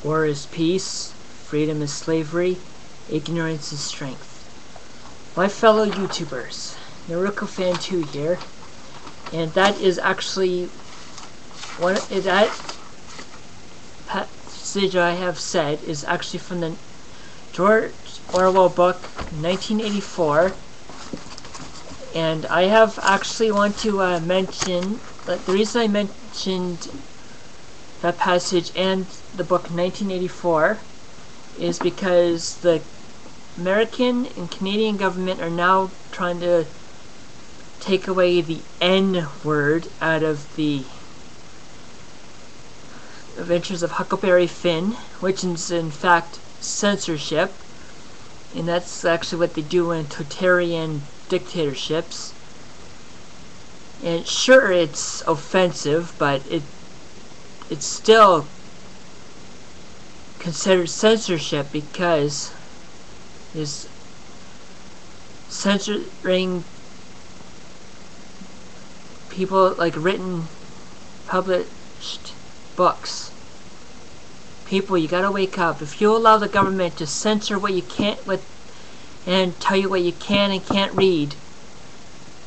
War is peace, freedom is slavery, ignorance is strength. My fellow YouTubers, Naruko Fan 2 here, and that is actually that passage I have said is actually from the George Orwell book 1984, and I have actually want to mention that the reason I mentioned that passage and the book 1984 is because the American and Canadian government are now trying to take away the N word out of the Adventures of Huckleberry Finn, which is in fact censorship, and that's actually what they do in totalitarian dictatorships. And sure, it's offensive, but it's still considered censorship because it's censoring people like written, published books. People, you gotta wake up. If you allow the government to censor what you can't and tell you what you can and can't read,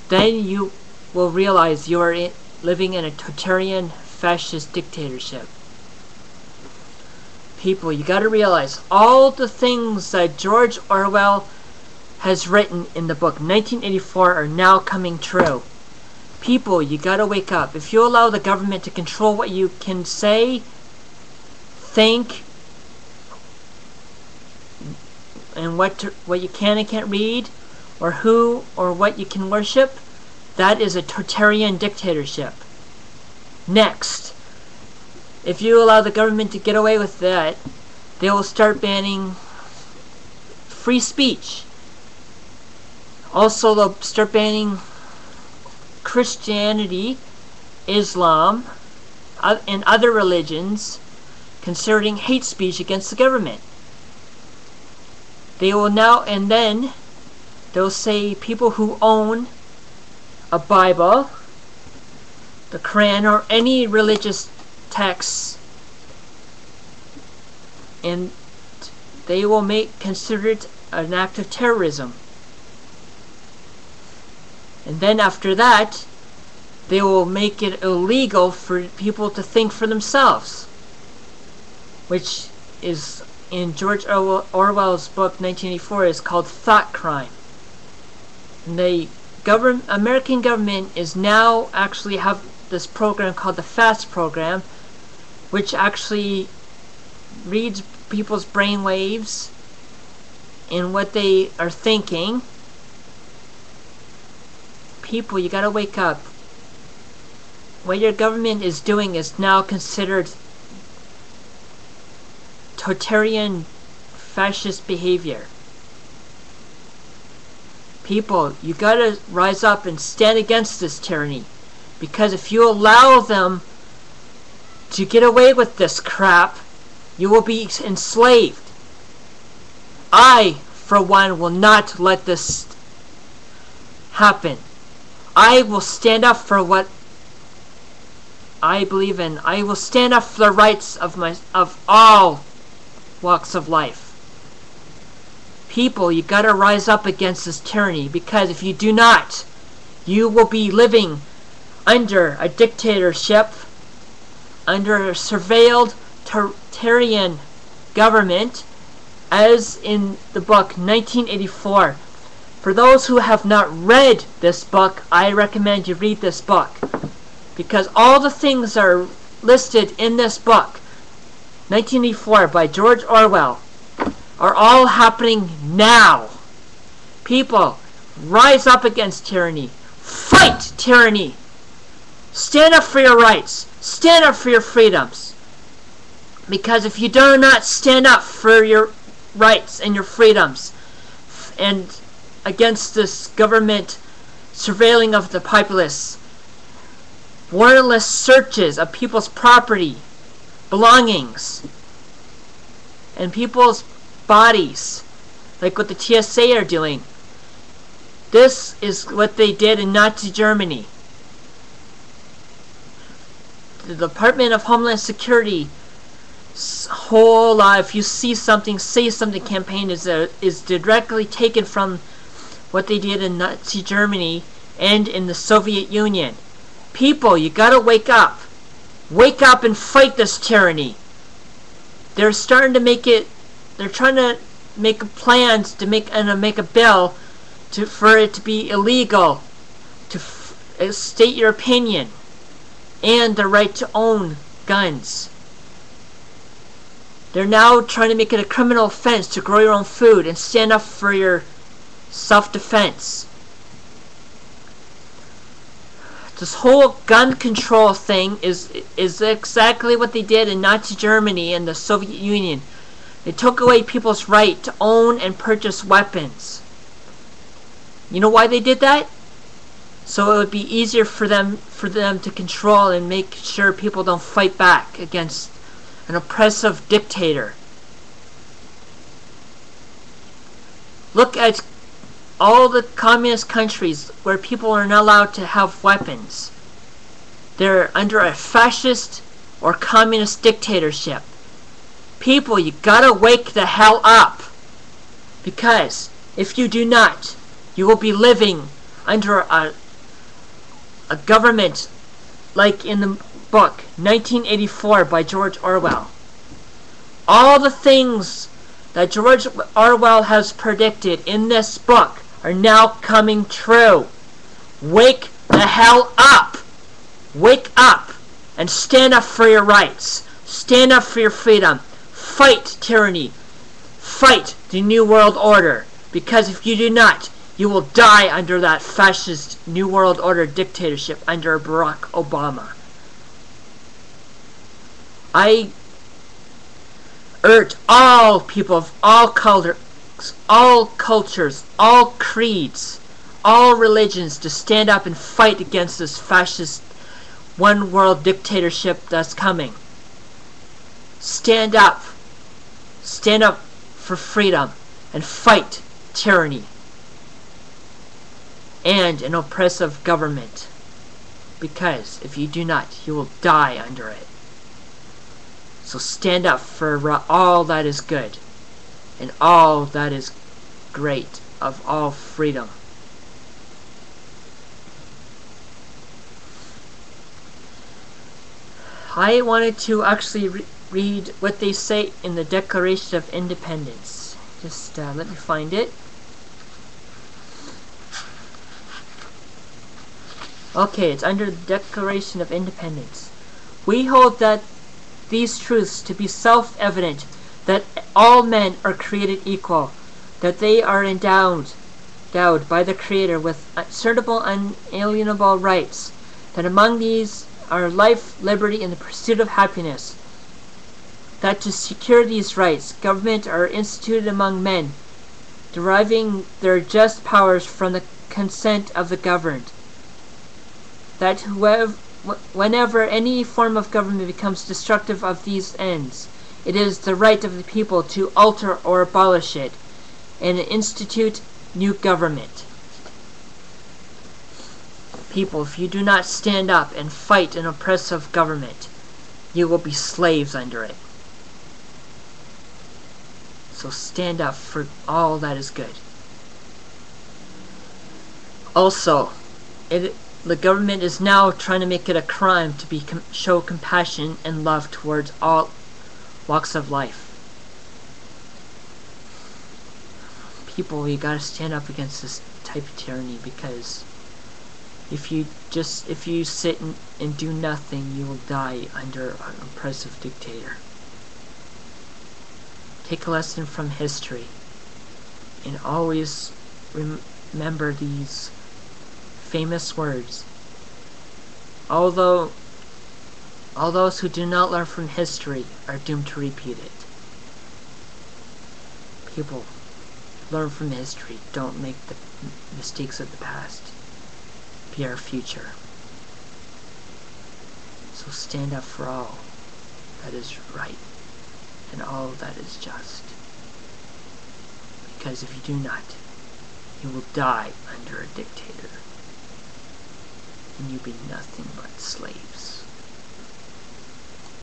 then you will realize you are living in a totalitarian fascist dictatorship. People, you gotta realize all the things that George Orwell has written in the book 1984 are now coming true. People, you gotta wake up. If you allow the government to control what you can say, think, and what you can and can't read, or who or what you can worship, that is a totalitarian dictatorship. Next, if you allow the government to get away with that, they will start banning free speech. Also, they'll start banning Christianity, Islam, and other religions concerning hate speech against the government. They will now, and then they'll say people who own a Bible, the Quran, or any religious texts, and they will consider it an act of terrorism. And then after that, they will make it illegal for people to think for themselves, which is in George Orwell's book 1984 is called thought crime. And the American government is now actually have this program called the FAST program, which actually reads people's brain waves and what they are thinking. People, you gotta wake up. What your government is doing is now considered totalitarian fascist behavior. People, you gotta rise up and stand against this tyranny, because if you allow them to get away with this crap, you will be enslaved. I, for one, will not let this happen. I will stand up for what I believe in. I will stand up for the rights of all walks of life. People, you gotta rise up against this tyranny, because if you do not, you will be living under a dictatorship, under a surveilled totalitarian government, as in the book 1984. For those who have not read this book, I recommend you read this book, because all the things that are listed in this book 1984 by George Orwell are all happening now. People, rise up against tyranny. Fight tyranny. Stand up for your rights. Stand up for your freedoms. Because if you do not stand up for your rights and your freedoms, and against this government surveilling of the populace, warrantless searches of people's property, belongings, and people's bodies, like what the TSA are doing. This is what they did in Nazi Germany. The Department of Homeland Security whole if you see something, say something campaign is directly taken from what they did in Nazi Germany and in the Soviet Union. People, you gotta wake up. Wake up and fight this tyranny. They're starting to make it, they're trying to make plans to make a bill for it to be illegal to state your opinion and the right to own guns. They're now trying to make it a criminal offense to grow your own food and stand up for your self-defense. This whole gun control thing is exactly what they did in Nazi Germany and the Soviet Union. They took away people's right to own and purchase weapons. You know why they did that? So it would be easier for them to control and make sure people don't fight back against an oppressive dictator. Look at all the communist countries where people are not allowed to have weapons. They're under a fascist or communist dictatorship. People, you gotta wake the hell up. Because if you do not, you will be living under a government like in the book 1984 by George Orwell. All the things that George Orwell has predicted in this book are now coming true. Wake the hell up. Wake up and stand up for your rights. Stand up for your freedom. Fight tyranny. Fight the New World Order. Because if you do not, you will die under that fascist New World Order dictatorship under Barack Obama. I urge all people of all colors, all cultures, all creeds, all religions to stand up and fight against this fascist one world dictatorship that's coming. Stand up. Stand up for freedom and fight tyranny and an oppressive government. Because if you do not, you will die under it. So stand up for all that is good and all that is great of all freedom. I wanted to actually read what they say in the Declaration of Independence. Just let me find it. Okay, it's under the Declaration of Independence. We hold that these truths to be self-evident, that all men are created equal, that they are endowed by the Creator with certain unalienable rights, that among these are life, liberty, and the pursuit of happiness, that to secure these rights, government are instituted among men, deriving their just powers from the consent of the governed, that whenever any form of government becomes destructive of these ends, it is the right of the people to alter or abolish it, and institute new government. People, if you do not stand up and fight an oppressive government, you will be slaves under it. So stand up for all that is good. Also, the government is now trying to make it a crime to show compassion and love towards all walks of life. People, you gotta stand up against this type of tyranny, because if you sit and do nothing, you will die under an oppressive dictator. Take a lesson from history and always remember these famous words. Although all those who do not learn from history are doomed to repeat it. People, learn from history. Don't make the mistakes of the past. Be our future. So stand up for all that is right and all that is just. Because if you do not, you will die under a dictator, and you be nothing but slaves.